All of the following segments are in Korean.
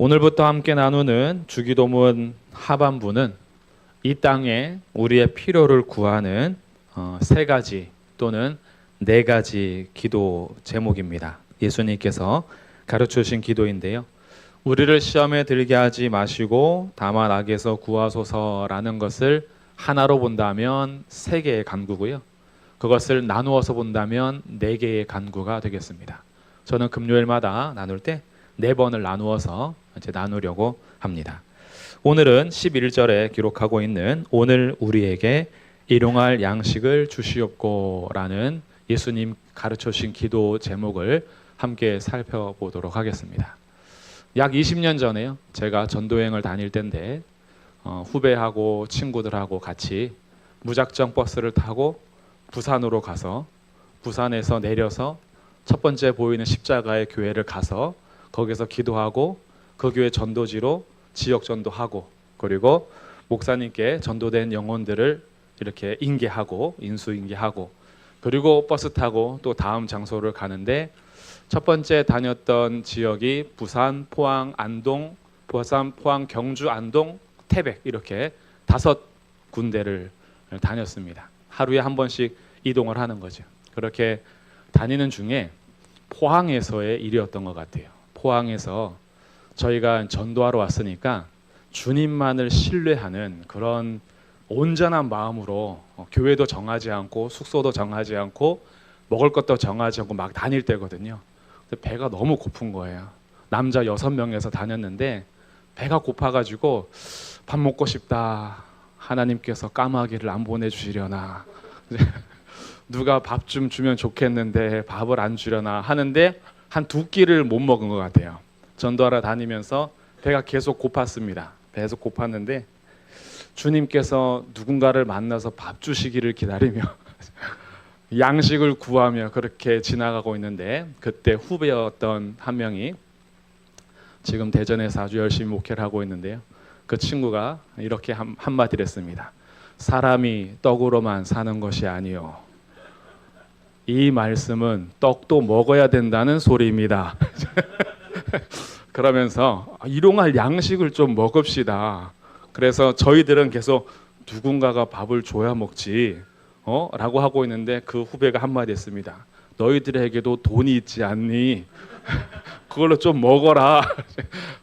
오늘부터 함께 나누는 주기도문 하반부는 이 땅에 우리의 필요를 구하는 세 가지 또는 네 가지 기도 제목입니다. 예수님께서 가르쳐 주신 기도인데요. 우리를 시험에 들게 하지 마시고 다만 악에서 구하소서라는 것을 하나로 본다면 세 개의 간구고요. 그것을 나누어서 본다면 네 개의 간구가 되겠습니다. 저는 금요일마다 나눌 때 네 번을 나누어서 이제 나누려고 합니다. 오늘은 11절에 기록하고 있는 오늘 우리에게 일용할 양식을 주시옵고라는 예수님 가르쳐 주신 기도 제목을 함께 살펴보도록 하겠습니다. 약 20년 전에요. 제가 전도여행을 다닐 때인데 후배하고 친구들하고 같이 무작정 버스를 타고 부산으로 가서 부산에서 내려서 첫 번째 보이는 십자가의 교회를 가서 거기서 기도하고 그 교회 전도지로 지역 전도하고 그리고 목사님께 전도된 영혼들을 이렇게 인계하고 인수인계하고 그리고 버스 타고 또 다음 장소를 가는데 첫 번째 다녔던 지역이 부산, 포항, 안동, 부산, 포항, 경주, 안동, 태백 이렇게 5군데를 다녔습니다. 하루에 한 번씩 이동을 하는 거죠. 그렇게 다니는 중에 포항에서의 일이었던 것 같아요. 포항에서 저희가 전도하러 왔으니까 주님만을 신뢰하는 그런 온전한 마음으로 교회도 정하지 않고 숙소도 정하지 않고 먹을 것도 정하지 않고 막 다닐 때거든요. 배가 너무 고픈 거예요. 남자 6명에서 다녔는데 배가 고파가지고 밥 먹고 싶다. 하나님께서 까마귀를 안 보내주시려나. 누가 밥 좀 주면 좋겠는데 밥을 안 주려나 하는데 한 2끼를 못 먹은 것 같아요. 전도하러 다니면서 배가 계속 고팠습니다. 계속 고팠는데 주님께서 누군가를 만나서 밥 주시기를 기다리며 양식을 구하며 그렇게 지나가고 있는데 그때 후배였던 한 명이 지금 대전에서 아주 열심히 목회를 하고 있는데요. 그 친구가 이렇게 한마디를 했습니다. 사람이 떡으로만 사는 것이 아니요. 이 말씀은 떡도 먹어야 된다는 소리입니다. 그러면서 일용할 양식을 좀 먹읍시다. 그래서 저희들은 계속 누군가가 밥을 줘야 먹지 라고 하고 있는데 그 후배가 한마디 했습니다. 너희들에게도 돈이 있지 않니? 그걸로 좀 먹어라.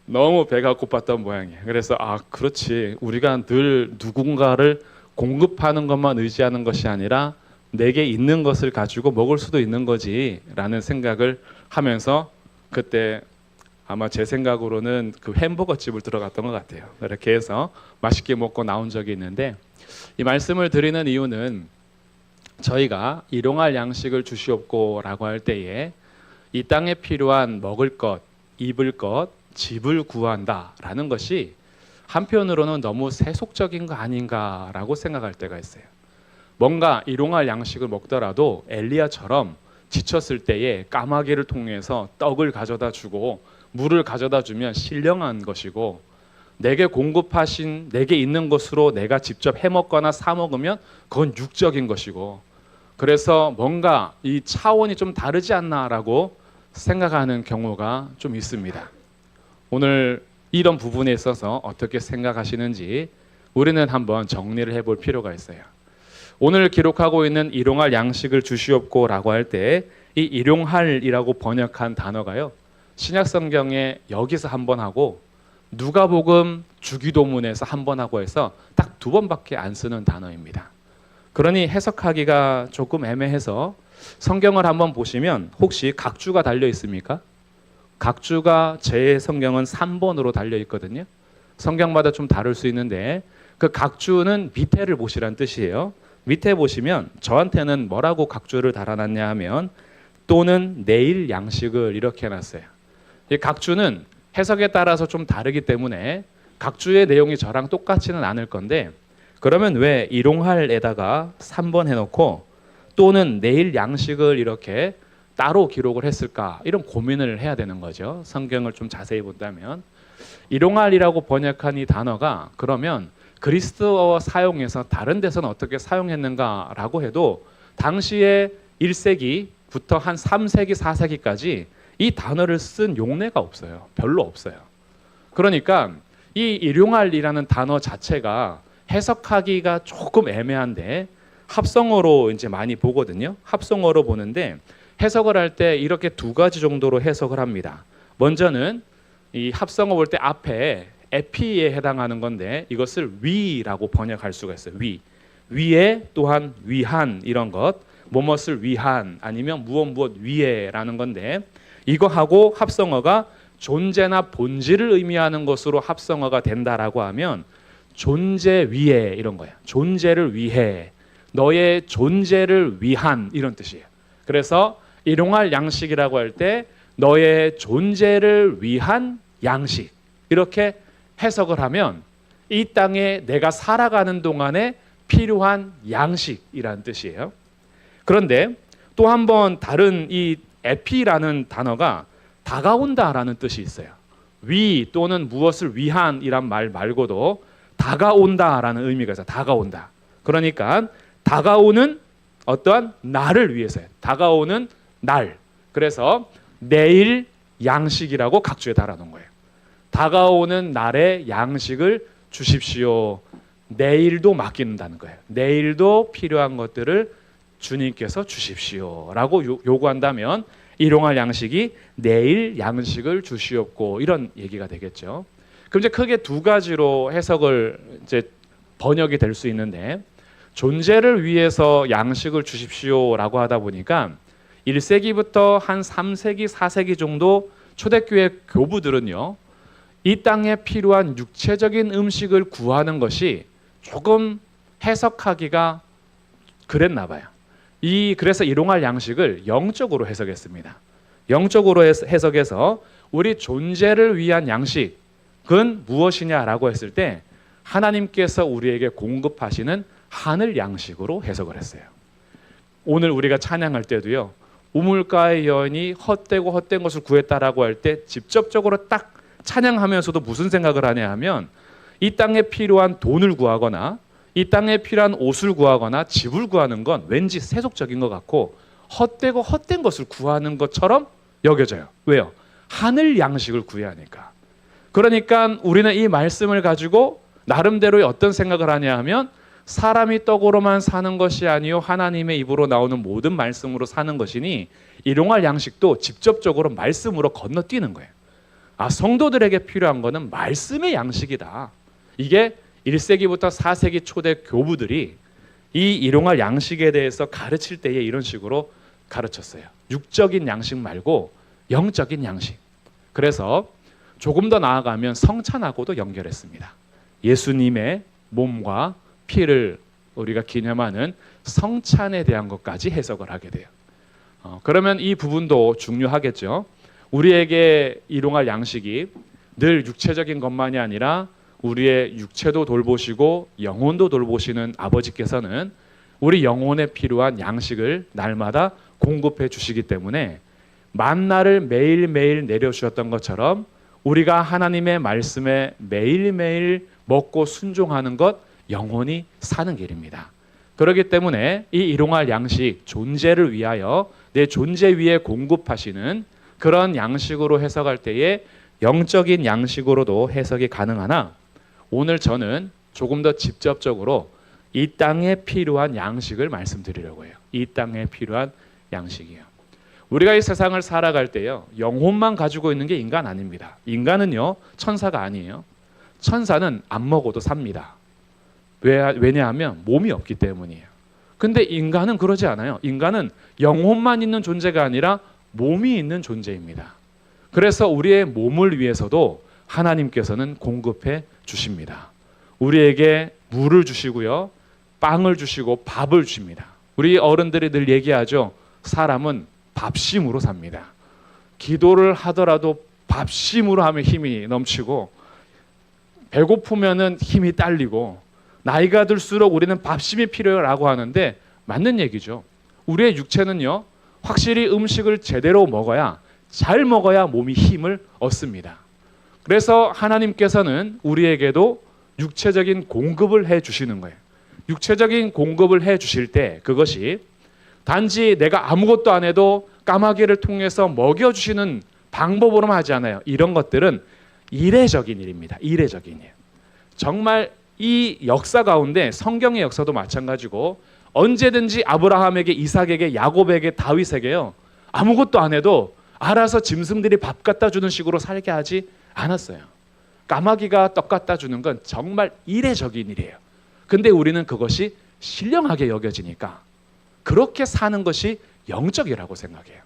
너무 배가 고팠던 모양이에요. 그래서 그렇지. 우리가 늘 누군가를 공급하는 것만 의지하는 것이 아니라 내게 있는 것을 가지고 먹을 수도 있는 거지 라는 생각을 하면서 그때 아마 제 생각으로는 그 햄버거 집을 들어갔던 것 같아요. 이렇게 해서 맛있게 먹고 나온 적이 있는데 이 말씀을 드리는 이유는 저희가 일용할 양식을 주시옵고 라고 할 때에 이 땅에 필요한 먹을 것, 입을 것, 집을 구한다 라는 것이 한편으로는 너무 세속적인 거 아닌가 라고 생각할 때가 있어요. 뭔가 일용할 양식을 먹더라도 엘리야처럼 지쳤을 때에 까마귀를 통해서 떡을 가져다 주고 물을 가져다 주면 신령한 것이고 내게 공급하신 내게 있는 것으로 내가 직접 해먹거나 사 먹으면 그건 육적인 것이고 그래서 뭔가 이 차원이 좀 다르지 않나라고 생각하는 경우가 좀 있습니다. 오늘 이런 부분에 있어서 어떻게 생각하시는지 우리는 한번 정리를 해볼 필요가 있어요. 오늘 기록하고 있는 일용할 양식을 주시옵고 라고 할 때 이 일용할이라고 번역한 단어가요. 신약성경에 여기서 한 번 하고 누가복음 주기도문에서 한 번 하고 해서 딱 2번밖에 안 쓰는 단어입니다. 그러니 해석하기가 조금 애매해서 성경을 한번 보시면 혹시 각주가 달려 있습니까? 각주가 제 성경은 3번으로 달려 있거든요. 성경마다 좀 다를 수 있는데 그 각주는 밑에를 보시란 뜻이에요. 밑에 보시면 저한테는 뭐라고 각주를 달아놨냐 하면 또는 내일 양식을 이렇게 해놨어요. 이 각주는 해석에 따라서 좀 다르기 때문에 각주의 내용이 저랑 똑같지는 않을 건데 그러면 왜 일용할에다가 3번 해놓고 또는 내일 양식을 이렇게 따로 기록을 했을까 이런 고민을 해야 되는 거죠. 성경을 좀 자세히 본다면 일용할이라고 번역한 이 단어가 그러면 그리스도어 사용해서 다른 데서는 어떻게 사용했는가라고 해도 당시에 1세기부터 한 3세기, 4세기까지 이 단어를 쓴 용례가 없어요. 별로 없어요. 그러니까 이 일용할이라는 단어 자체가 해석하기가 조금 애매한데 합성어로 이제 많이 보거든요. 합성어로 보는데 해석을 할 때 이렇게 두 가지 정도로 해석을 합니다. 먼저는 이 합성어 볼 때 앞에 에피에 해당하는 건데 이것을 위라고 번역할 수가 있어요. 위에 또한 위한 이런 것, 뭐뭇을 위한 아니면 무엇 위에라는 건데 이거하고 합성어가 존재나 본질을 의미하는 것으로 합성어가 된다라고 하면 존재 위에 이런 거예요. 존재를 위해, 너의 존재를 위한 이런 뜻이에요. 그래서 일용할 양식이라고 할 때 너의 존재를 위한 양식 이렇게 해석을 하면 이 땅에 내가 살아가는 동안에 필요한 양식이라는 뜻이에요. 그런데 또 한 번 다른 이 에피라는 단어가 다가온다라는 뜻이 있어요. 위 또는 무엇을 위한이란 말 말고도 다가온다라는 의미가 있어요. 다가온다. 그러니까 다가오는 어떠한 날을 위해서요. 다가오는 날. 그래서 내일 양식이라고 각주에 달아놓은 거예요. 다가오는 날의 양식을 주십시오. 내일도 맡긴다는 거예요. 내일도 필요한 것들을 주님께서 주십시오라고 요구한다면 일용할 양식이 내일 양식을 주시옵고 이런 얘기가 되겠죠. 그럼 이제 크게 두 가지로 해석을 이제 번역이 될 수 있는데 존재를 위해서 양식을 주십시오라고 하다 보니까 1세기부터 한 3세기, 4세기 정도 초대교회 교부들은요. 이 땅에 필요한 육체적인 음식을 구하는 것이 조금 해석하기가 그랬나 봐요. 그래서 일용할 양식을 영적으로 해석했습니다. 영적으로 해석해서 우리 존재를 위한 양식은 무엇이냐라고 했을 때 하나님께서 우리에게 공급하시는 하늘 양식으로 해석을 했어요. 오늘 우리가 찬양할 때도요. 우물가의 여인이 헛되고 헛된 것을 구했다라고 할 때 직접적으로 딱 찬양하면서도 무슨 생각을 하냐 하면 이 땅에 필요한 돈을 구하거나 이 땅에 필요한 옷을 구하거나 집을 구하는 건 왠지 세속적인 것 같고 헛되고 헛된 것을 구하는 것처럼 여겨져요. 왜요? 하늘 양식을 구해야 하니까. 그러니까 우리는 이 말씀을 가지고 나름대로의 어떤 생각을 하냐 하면 사람이 떡으로만 사는 것이 아니요 하나님의 입으로 나오는 모든 말씀으로 사는 것이니 일용할 양식도 직접적으로 말씀으로 건너뛰는 거예요. 성도들에게 필요한 거는 말씀의 양식이다. 이게 1세기부터 4세기 초대 교부들이 이 일용할 양식에 대해서 가르칠 때에 이런 식으로 가르쳤어요. 육적인 양식 말고 영적인 양식. 그래서 조금 더 나아가면 성찬하고도 연결했습니다. 예수님의 몸과 피를 우리가 기념하는 성찬에 대한 것까지 해석을 하게 돼요. 그러면 이 부분도 중요하겠죠. 우리에게 일용할 양식이 늘 육체적인 것만이 아니라 우리의 육체도 돌보시고 영혼도 돌보시는 아버지께서는 우리 영혼에 필요한 양식을 날마다 공급해 주시기 때문에 만나를 매일매일 내려주셨던 것처럼 우리가 하나님의 말씀에 매일매일 먹고 순종하는 것 영혼이 사는 길입니다. 그렇기 때문에 이 일용할 양식, 존재를 위하여 내 존재 위에 공급하시는 그런 양식으로 해석할 때에 영적인 양식으로도 해석이 가능하나 오늘 저는 조금 더 직접적으로 이 땅에 필요한 양식을 말씀드리려고 해요. 이 땅에 필요한 양식이요. 우리가 이 세상을 살아갈 때요. 영혼만 가지고 있는 게 인간 아닙니다. 인간은요. 천사가 아니에요. 천사는 안 먹어도 삽니다. 왜냐하면 몸이 없기 때문이에요. 근데 인간은 그러지 않아요. 인간은 영혼만 있는 존재가 아니라 몸이 있는 존재입니다. 그래서 우리의 몸을 위해서도 하나님께서는 공급해 주십니다. 우리에게 물을 주시고요. 빵을 주시고 밥을 주십니다. 우리 어른들이 늘 얘기하죠. 사람은 밥심으로 삽니다. 기도를 하더라도 밥심으로 하면 힘이 넘치고 배고프면은 힘이 딸리고 나이가 들수록 우리는 밥심이 필요하라고 하는데 맞는 얘기죠. 우리의 육체는요. 확실히 음식을 제대로 먹어야 잘 먹어야 몸이 힘을 얻습니다. 그래서 하나님께서는 우리에게도 육체적인 공급을 해 주시는 거예요. 육체적인 공급을 해 주실 때 그것이 단지 내가 아무것도 안 해도 까마귀를 통해서 먹여주시는 방법으로만 하지 않아요. 이런 것들은 이례적인 일입니다. 이례적인 일. 정말 이 역사 가운데 성경의 역사도 마찬가지고 언제든지 아브라함에게, 이삭에게, 야곱에게, 다윗에게요, 아무것도 안 해도 알아서 짐승들이 밥 갖다 주는 식으로 살게 하지 않았어요. 까마귀가 떡 갖다 주는 건 정말 이례적인 일이에요. 근데 우리는 그것이 신령하게 여겨지니까 그렇게 사는 것이 영적이라고 생각해요.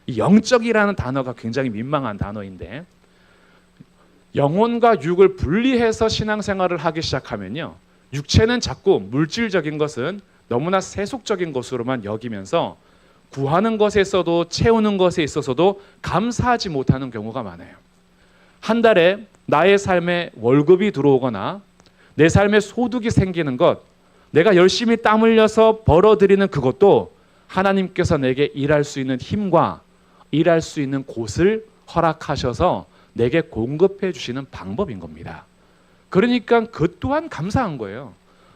이 영적이라는 단어가 굉장히 민망한 단어인데, 영혼과 육을 분리해서 신앙생활을 하기 시작하면요, 육체는 자꾸 물질적인 것은 너무나 세속적인 것으로만 여기면서 구하는 것에 있어도 채우는 것에 있어서도 감사하지 못하는 경우가 많아요. 한 달에 나의 삶에 월급이 들어오거나 내 삶에 소득이 생기는 것, 내가 열심히 땀 흘려서 벌어들이는 그것도 하나님께서 내게 일할 수 있는 힘과 일할 수 있는 곳을 허락하셔서 내게 공급해 주시는 방법인 겁니다. 그러니까 그 또한 감사한 거예요.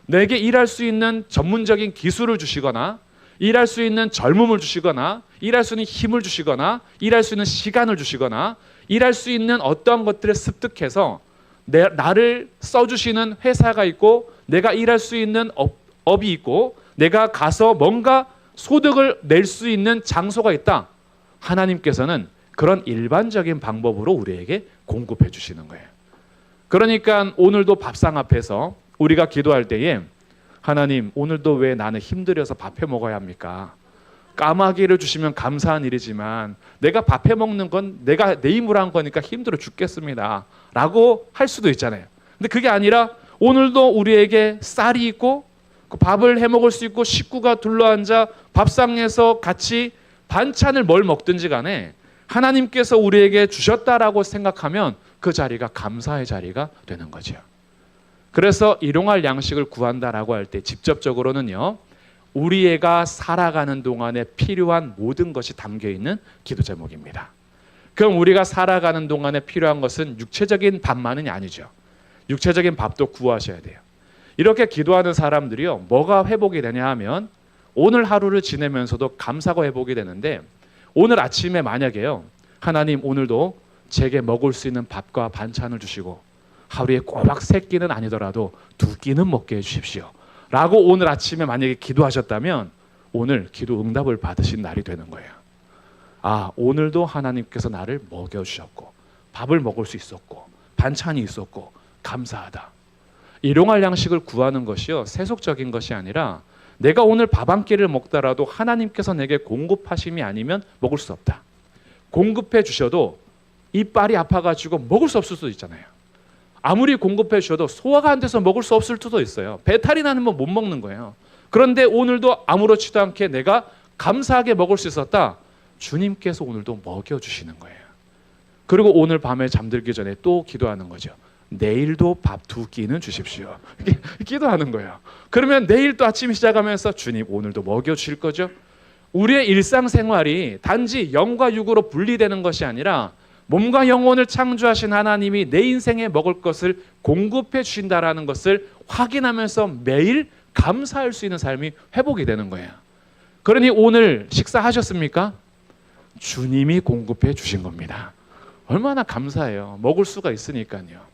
내게 일할 수 있는 전문적인 기술을 주시거나 일할 수 있는 젊음을 주시거나 일할 수 있는 힘을 주시거나 일할 수 있는 시간을 주시거나 일할 수 있는 어떠한 것들을 습득해서 나를 써주시는 회사가 있고 내가 일할 수 있는 업이 있고 내가 가서 뭔가 소득을 낼 수 있는 장소가 있다. 하나님께서는 그런 일반적인 방법으로 우리에게 공급해 주시는 거예요. 그러니까 오늘도 밥상 앞에서 우리가 기도할 때에 하나님, 오늘도 왜 나는 힘들어서 밥해 먹어야 합니까? 까마귀를 주시면 감사한 일이지만 내가 밥해 먹는 건 내가 내 힘으로 한 거니까 힘들어 죽겠습니다 라고 할 수도 있잖아요. 근데 그게 아니라 오늘도 우리에게 쌀이 있고 그 밥을 해 먹을 수 있고 식구가 둘러앉아 밥상에서 같이 반찬을 뭘 먹든지 간에 하나님께서 우리에게 주셨다라고 생각하면 그 자리가 감사의 자리가 되는 거죠. 그래서 일용할 양식을 구한다라고 할 때 직접적으로는요, 우리 애가 살아가는 동안에 필요한 모든 것이 담겨있는 기도 제목입니다. 그럼 우리가 살아가는 동안에 필요한 것은 육체적인 밥만은 아니죠. 육체적인 밥도 구하셔야 돼요. 이렇게 기도하는 사람들이요, 뭐가 회복이 되냐 하면 오늘 하루를 지내면서도 감사가 회복이 되는데, 오늘 아침에 만약에요, 하나님 오늘도 제게 먹을 수 있는 밥과 반찬을 주시고 하루에 꼬박 3끼는 아니더라도 2끼는 먹게 해주십시오 라고 오늘 아침에 만약에 기도하셨다면 오늘 기도 응답을 받으신 날이 되는 거예요. 아, 오늘도 하나님께서 나를 먹여주셨고 밥을 먹을 수 있었고 반찬이 있었고 감사하다. 일용할 양식을 구하는 것이요, 세속적인 것이 아니라 내가 오늘 밥 한 끼를 먹더라도 하나님께서 내게 공급하심이 아니면 먹을 수 없다. 공급해 주셔도 이빨이 아파가지고 먹을 수 없을 수도 있잖아요. 아무리 공급해 주셔도 소화가 안 돼서 먹을 수 없을 수도 있어요. 배탈이 나면 못 먹는 거예요. 그런데 오늘도 아무렇지도 않게 내가 감사하게 먹을 수 있었다. 주님께서 오늘도 먹여주시는 거예요. 그리고 오늘 밤에 잠들기 전에 또 기도하는 거죠. 내일도 밥 2끼는 주십시오. 기도하는 거예요. 그러면 내일 또 아침 시작하면서 주님 오늘도 먹여주실 거죠. 우리의 일상생활이 단지 영과 육으로 분리되는 것이 아니라 몸과 영혼을 창조하신 하나님이 내 인생에 먹을 것을 공급해 주신다라는 것을 확인하면서 매일 감사할 수 있는 삶이 회복이 되는 거예요. 그러니 오늘 식사하셨습니까? 주님이 공급해 주신 겁니다. 얼마나 감사해요. 먹을 수가 있으니까요.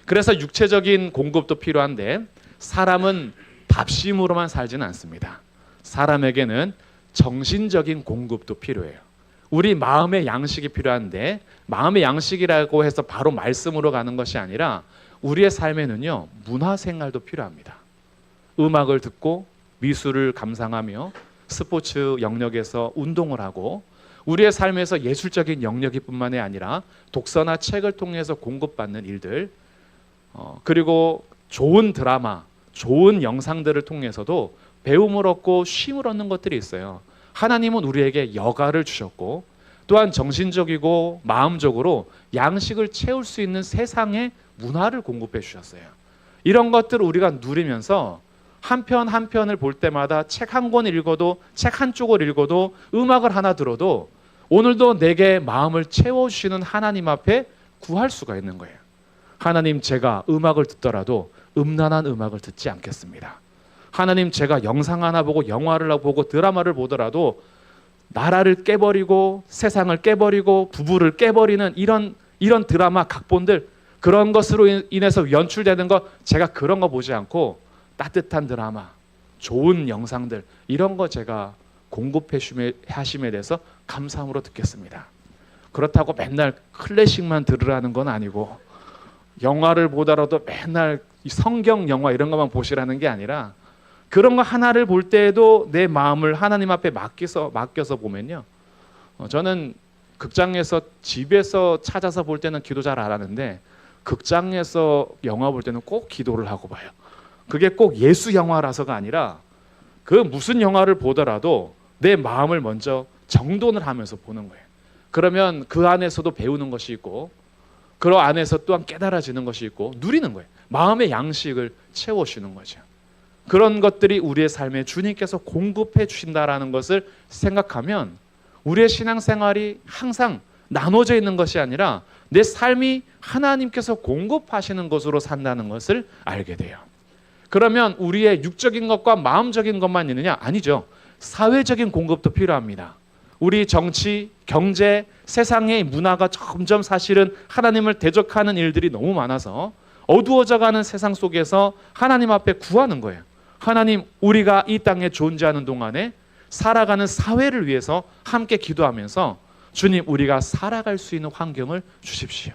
그래서 육체적인 공급도 필요한데 사람은 밥심으로만 살지는 않습니다. 사람에게는 정신적인 공급도 필요해요. 우리 마음의 양식이 필요한데 마음의 양식이라고 해서 바로 말씀으로 가는 것이 아니라 우리의 삶에는요, 문화생활도 필요합니다. 음악을 듣고 미술을 감상하며 스포츠 영역에서 운동을 하고 우리의 삶에서 예술적인 영역이 뿐만이 아니라 독서나 책을 통해서 공급받는 일들, 그리고 좋은 드라마, 좋은 영상들을 통해서도 배움을 얻고 쉼을 얻는 것들이 있어요. 하나님은 우리에게 여가를 주셨고 또한 정신적이고 마음적으로 양식을 채울 수 있는 세상의 문화를 공급해 주셨어요. 이런 것들을 우리가 누리면서 한 편 한 편을 볼 때마다 책 한 권 읽어도 책 한쪽을 읽어도 음악을 하나 들어도 오늘도 내게 마음을 채워주시는 하나님 앞에 구할 수가 있는 거예요. 하나님, 제가 음악을 듣더라도 음란한 음악을 듣지 않겠습니다. 하나님, 제가 영상 하나 보고 영화를 보고 드라마를 보더라도 나라를 깨버리고 세상을 깨버리고 부부를 깨버리는 이런 이런 드라마 각본들 그런 것으로 인해서 연출되는 거 제가 그런 거 보지 않고 따뜻한 드라마, 좋은 영상들 이런 거 제가 공급해 하심에 대해서 감사함으로 듣겠습니다. 그렇다고 맨날 클래식만 들으라는 건 아니고 영화를 보더라도 맨날 성경 영화 이런 것만 보시라는 게 아니라 그런 거 하나를 볼 때에도 내 마음을 하나님 앞에 맡겨서 보면요. 저는 극장에서 집에서 찾아서 볼 때는 기도 잘 안 하는데 극장에서 영화 볼 때는 꼭 기도를 하고 봐요. 그게 꼭 예수 영화라서가 아니라 그 무슨 영화를 보더라도 내 마음을 먼저 정돈을 하면서 보는 거예요. 그러면 그 안에서도 배우는 것이 있고 그 안에서 또한 깨달아지는 것이 있고 누리는 거예요. 마음의 양식을 채워주는 거죠. 그런 것들이 우리의 삶에 주님께서 공급해 주신다라는 것을 생각하면 우리의 신앙생활이 항상 나눠져 있는 것이 아니라 내 삶이 하나님께서 공급하시는 것으로 산다는 것을 알게 돼요. 그러면 우리의 육적인 것과 마음적인 것만 있느냐? 아니죠. 사회적인 공급도 필요합니다. 우리 정치, 경제, 세상의 문화가 점점 사실은 하나님을 대적하는 일들이 너무 많아서 어두워져가는 세상 속에서 하나님 앞에 구하는 거예요. 하나님, 우리가 이 땅에 존재하는 동안에 살아가는 사회를 위해서 함께 기도하면서 주님, 우리가 살아갈 수 있는 환경을 주십시오.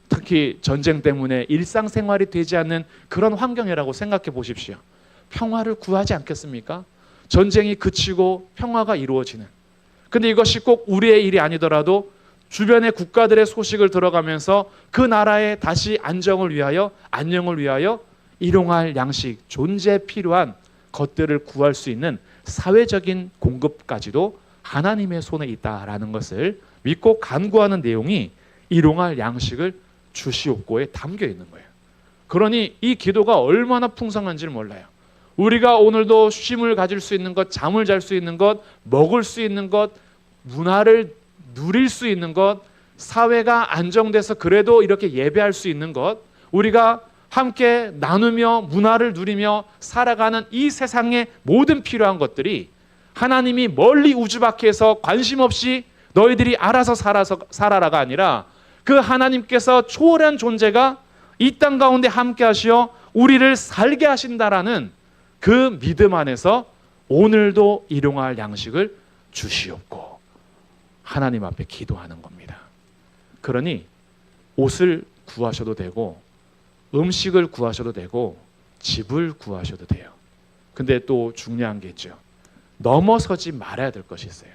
특히 전쟁 때문에 일상생활이 되지 않는 그런 환경이라고 생각해 보십시오. 평화를 구하지 않겠습니까? 전쟁이 그치고 평화가 이루어지는. 근데 이것이 꼭 우리의 일이 아니더라도 주변의 국가들의 소식을 들어가면서 그 나라의 다시 안정을 위하여, 안녕을 위하여 일용할 양식, 존재에 필요한 것들을 구할 수 있는 사회적인 공급까지도 하나님의 손에 있다라는 것을 믿고 간구하는 내용이 일용할 양식을 주시옵고에 담겨 있는 거예요. 그러니 이 기도가 얼마나 풍성한지를 몰라요. 우리가 오늘도 쉼을 가질 수 있는 것, 잠을 잘 수 있는 것, 먹을 수 있는 것, 문화를 누릴 수 있는 것, 사회가 안정돼서 그래도 이렇게 예배할 수 있는 것, 우리가 함께 나누며 문화를 누리며 살아가는 이 세상의 모든 필요한 것들이 하나님이 멀리 우주 밖에서 관심 없이 너희들이 알아서 살아라가 아니라 그 하나님께서 초월한 존재가 이 땅 가운데 함께 하시어 우리를 살게 하신다라는 그 믿음 안에서 오늘도 일용할 양식을 주시옵고 하나님 앞에 기도하는 겁니다. 그러니 옷을 구하셔도 되고 음식을 구하셔도 되고 집을 구하셔도 돼요. 근데 또 중요한 게 있죠. 넘어서지 말아야 될 것이 있어요.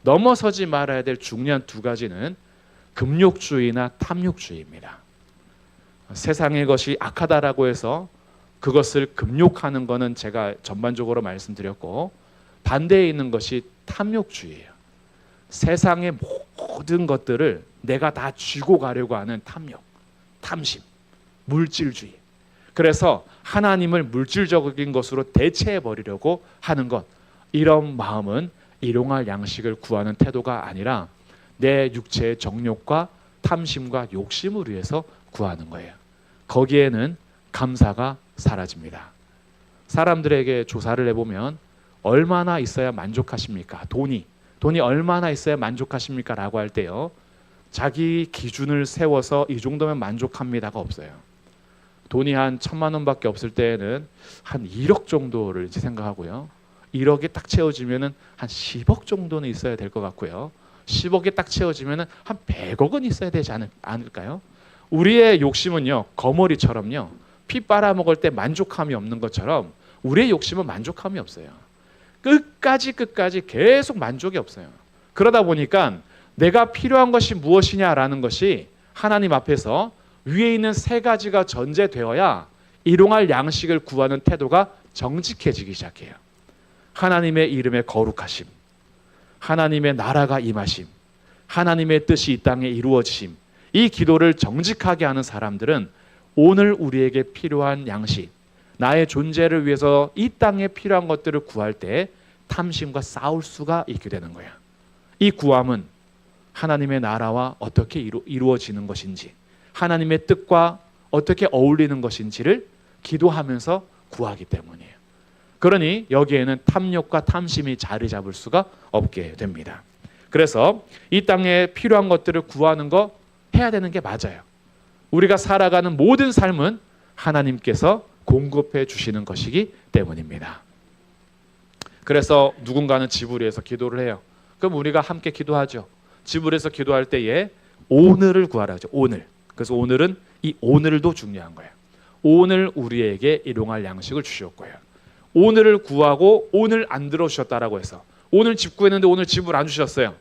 넘어서지 말아야 될 중요한 두 가지는 금욕주의나 탐욕주의입니다. 세상의 것이 악하다라고 해서 그것을 금욕하는 것은 제가 전반적으로 말씀드렸고 반대에 있는 것이 탐욕주의예요. 세상의 모든 것들을 내가 다 쥐고 가려고 하는 탐욕, 탐심, 물질주의. 그래서 하나님을 물질적인 것으로 대체해 버리려고 하는 것. 이런 마음은 일용할 양식을 구하는 태도가 아니라 내 육체의 정욕과 탐심과 욕심을 위해서 구하는 거예요. 거기에는 감사가 사라집니다. 사람들에게 조사를 해보면 얼마나 있어야 만족하십니까? 돈이 얼마나 있어야 만족하십니까? 라고 할 때요, 자기 기준을 세워서 이 정도면 만족합니다가 없어요. 돈이 한 1,000만 원밖에 없을 때에는 한 1억 정도를 생각하고요. 1억이 딱 채워지면은 한 10억 정도는 있어야 될 것 같고요. 10억이 딱 채워지면은 한 100억은 있어야 되지 않을까요? 우리의 욕심은요, 거머리처럼요, 피 빨아먹을 때 만족함이 없는 것처럼 우리의 욕심은 만족함이 없어요. 끝까지 계속 만족이 없어요. 그러다 보니까 내가 필요한 것이 무엇이냐라는 것이 하나님 앞에서 위에 있는 세 가지가 전제되어야 일용할 양식을 구하는 태도가 정직해지기 시작해요. 하나님의 이름의 거룩하심, 하나님의 나라가 임하심, 하나님의 뜻이 이 땅에 이루어지심, 이 기도를 정직하게 하는 사람들은 오늘 우리에게 필요한 양식, 나의 존재를 위해서 이 땅에 필요한 것들을 구할 때 탐심과 싸울 수가 있게 되는 거야. 이 구함은 하나님의 나라와 어떻게 이루어지는 것인지, 하나님의 뜻과 어떻게 어울리는 것인지를 기도하면서 구하기 때문이에요. 그러니 여기에는 탐욕과 탐심이 자리 잡을 수가 없게 됩니다. 그래서 이 땅에 필요한 것들을 구하는 거 해야 되는 게 맞아요. 우리가 살아가는 모든 삶은 하나님께서 공급해 주시는 것이기 때문입니다. 그래서 누군가는 집을 위해서 기도를 해요. 그럼 우리가 함께 기도하죠. 집을 위해서 기도할 때에 오늘을 구하라 하죠. 오늘. 그래서 오늘은 이 오늘도 중요한 거예요. 오늘 우리에게 일용할 양식을 주셨고요. 오늘을 구하고 오늘 안 들어주셨다라고 해서 오늘 집 구했는데 오늘 집을 안 주셨어요.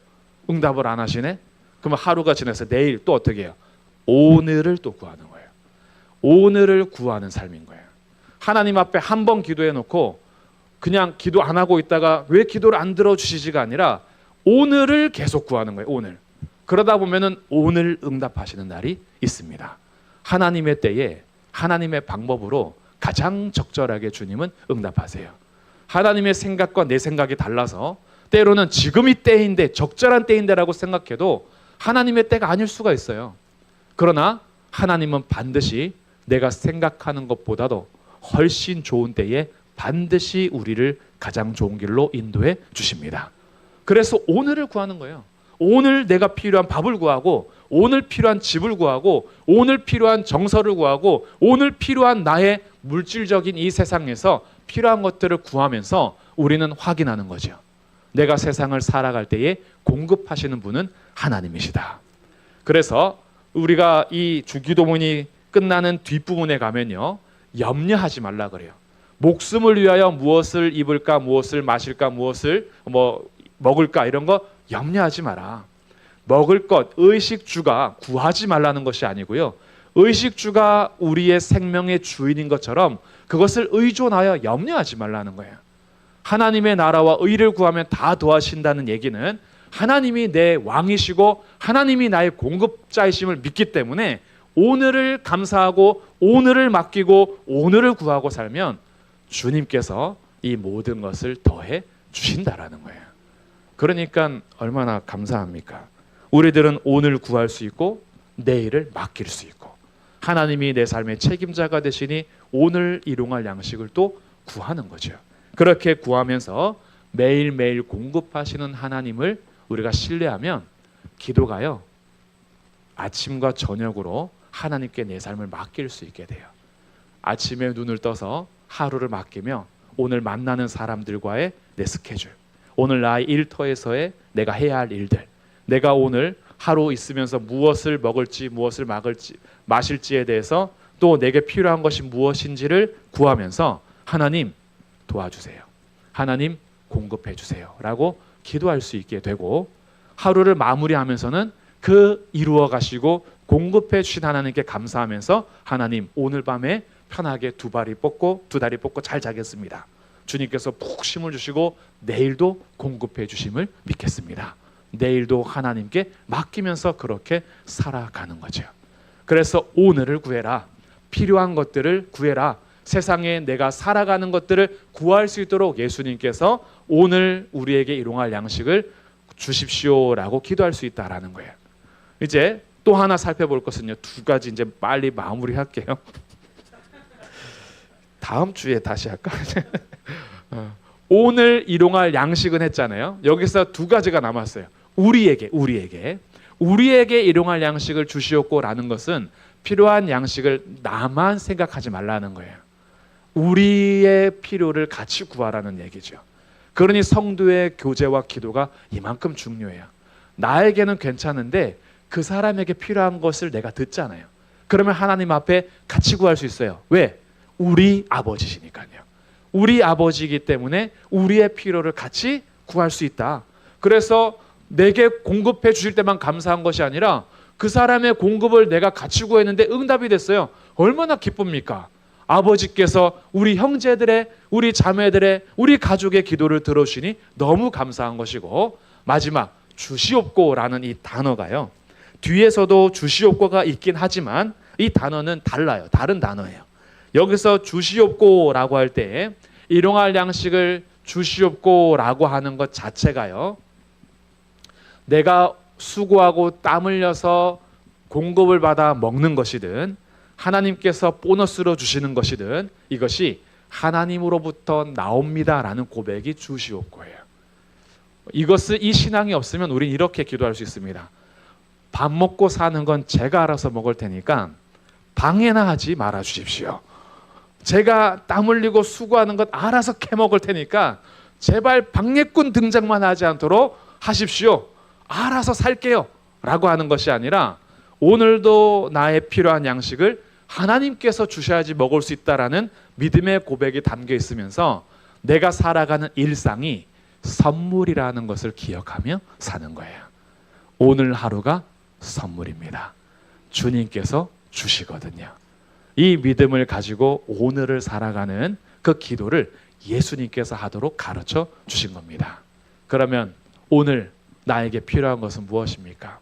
응답을 안 하시네? 그러면 하루가 지나서 내일 또 어떻게 해요? 오늘을 또 구하는 거예요. 오늘을 구하는 삶인 거예요. 하나님 앞에 한 번 기도해 놓고 그냥 기도 안 하고 있다가 왜 기도를 안 들어주시지가 아니라 오늘을 계속 구하는 거예요. 오늘. 그러다 보면은 오늘 응답하시는 날이 있습니다. 하나님의 때에 하나님의 방법으로 가장 적절하게 주님은 응답하세요. 하나님의 생각과 내 생각이 달라서 때로는 지금이 때인데 적절한 때인데라고 생각해도 하나님의 때가 아닐 수가 있어요. 그러나 하나님은 반드시 내가 생각하는 것보다도 훨씬 좋은 때에 반드시 우리를 가장 좋은 길로 인도해 주십니다. 그래서 오늘을 구하는 거예요. 오늘 내가 필요한 밥을 구하고 오늘 필요한 집을 구하고 오늘 필요한 정서를 구하고 오늘 필요한 나의 물질적인 이 세상에서 필요한 것들을 구하면서 우리는 확인하는 거죠. 내가 세상을 살아갈 때에 공급하시는 분은 하나님이시다. 그래서 우리가 이 주기도문이 끝나는 뒷부분에 가면요, 염려하지 말라 그래요. 목숨을 위하여 무엇을 입을까, 무엇을 마실까, 무엇을 먹을까 이런 거 염려하지 마라. 먹을 것, 의식주가 구하지 말라는 것이 아니고요. 의식주가 우리의 생명의 주인인 것처럼 그것을 의존하여 염려하지 말라는 거예요. 하나님의 나라와 의를 구하면 다 도와신다는 얘기는 하나님이 내 왕이시고 하나님이 나의 공급자이심을 믿기 때문에 오늘을 감사하고 오늘을 맡기고 오늘을 구하고 살면 주님께서 이 모든 것을 더해 주신다라는 거예요. 그러니까 얼마나 감사합니까? 우리들은 오늘 구할 수 있고 내일을 맡길 수 있고 하나님이 내 삶의 책임자가 되시니 오늘 일용할 양식을 또 구하는 거죠. 그렇게 구하면서 매일매일 공급하시는 하나님을 우리가 신뢰하면 기도가요, 아침과 저녁으로 하나님께 내 삶을 맡길 수 있게 돼요. 아침에 눈을 떠서 하루를 맡기며 오늘 만나는 사람들과의 내 스케줄, 오늘 나의 일터에서의 내가 해야 할 일들, 내가 오늘 하루 있으면서 무엇을 먹을지 무엇을 마실지에 대해서 또 내게 필요한 것이 무엇인지를 구하면서 하나님 도와주세요, 하나님 공급해 주세요 라고 기도할 수 있게 되고, 하루를 마무리하면서는 그 이루어 가시고 공급해 주신 하나님께 감사하면서 하나님 오늘 밤에 편하게 두 다리 뻗고 잘 자겠습니다. 주님께서 푹 쉼을 주시고 내일도 공급해 주심을 믿겠습니다. 내일도 하나님께 맡기면서 그렇게 살아가는 거죠. 그래서 오늘을 구해라. 필요한 것들을 구해라. 세상에 내가 살아가는 것들을 구할 수 있도록 예수님께서 오늘 우리에게 일용할 양식을 주십시오라고 기도할 수 있다라는 거예요. 이제 또 하나 살펴볼 것은요, 두 가지 이제 빨리 마무리할게요. 다음 주에 다시 할까? 오늘 일용할 양식은 했잖아요. 여기서 두 가지가 남았어요. 우리에게 일용할 양식을 주시옵고라는 것은 필요한 양식을 나만 생각하지 말라는 거예요. 우리의 필요를 같이 구하라는 얘기죠. 그러니 성도의 교제와 기도가 이만큼 중요해요. 나에게는 괜찮은데 그 사람에게 필요한 것을 내가 듣잖아요. 그러면 하나님 앞에 같이 구할 수 있어요. 왜? 우리 아버지시니까요. 우리 아버지이기 때문에 우리의 필요를 같이 구할 수 있다. 그래서 내게 공급해 주실 때만 감사한 것이 아니라 그 사람의 공급을 내가 같이 구했는데 응답이 됐어요. 얼마나 기쁩니까? 아버지께서 우리 형제들의, 우리 자매들의, 우리 가족의 기도를 들어주시니 너무 감사한 것이고, 마지막 주시옵고라는 이 단어가요, 뒤에서도 주시옵고가 있긴 하지만 이 단어는 달라요. 다른 단어예요. 여기서 주시옵고라고 할 때 일용할 양식을 주시옵고라고 하는 것 자체가요, 내가 수고하고 땀 흘려서 공급을 받아 먹는 것이든 하나님께서 보너스로 주시는 것이든 이것이 하나님으로부터 나옵니다라는 고백이 주시옵고예요. 이 신앙이 없으면 우린 이렇게 기도할 수 있습니다. 밥 먹고 사는 건 제가 알아서 먹을 테니까 방해나 하지 말아 주십시오. 제가 땀 흘리고 수고하는 것 알아서 캐먹을 테니까 제발 방해꾼 등장만 하지 않도록 하십시오. 알아서 살게요 라고 하는 것이 아니라 오늘도 나의 필요한 양식을 하나님께서 주셔야지 먹을 수 있다라는 믿음의 고백이 담겨 있으면서 내가 살아가는 일상이 선물이라는 것을 기억하며 사는 거예요. 오늘 하루가 선물입니다. 주님께서 주시거든요. 이 믿음을 가지고 오늘을 살아가는 그 기도를 예수님께서 하도록 가르쳐 주신 겁니다. 그러면 오늘 나에게 필요한 것은 무엇입니까?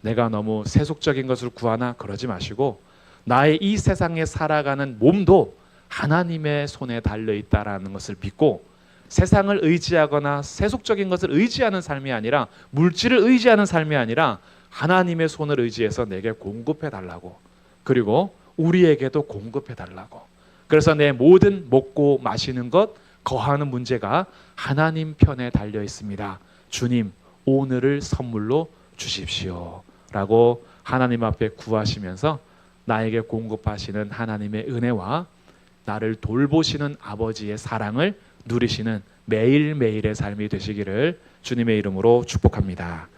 내가 너무 세속적인 것을 구하나 그러지 마시고 나의 이 세상에 살아가는 몸도 하나님의 손에 달려있다라는 것을 믿고 세상을 의지하거나 세속적인 것을 의지하는 삶이 아니라 물질을 의지하는 삶이 아니라 하나님의 손을 의지해서 내게 공급해 달라고, 그리고 우리에게도 공급해 달라고. 그래서 내 모든 먹고 마시는 것, 거하는 문제가 하나님 편에 달려 있습니다. 주님, 오늘을 선물로 주십시오 라고 하나님 앞에 구하시면서 나에게 공급하시는 하나님의 은혜와 나를 돌보시는 아버지의 사랑을 누리시는 매일매일의 삶이 되시기를 주님의 이름으로 축복합니다.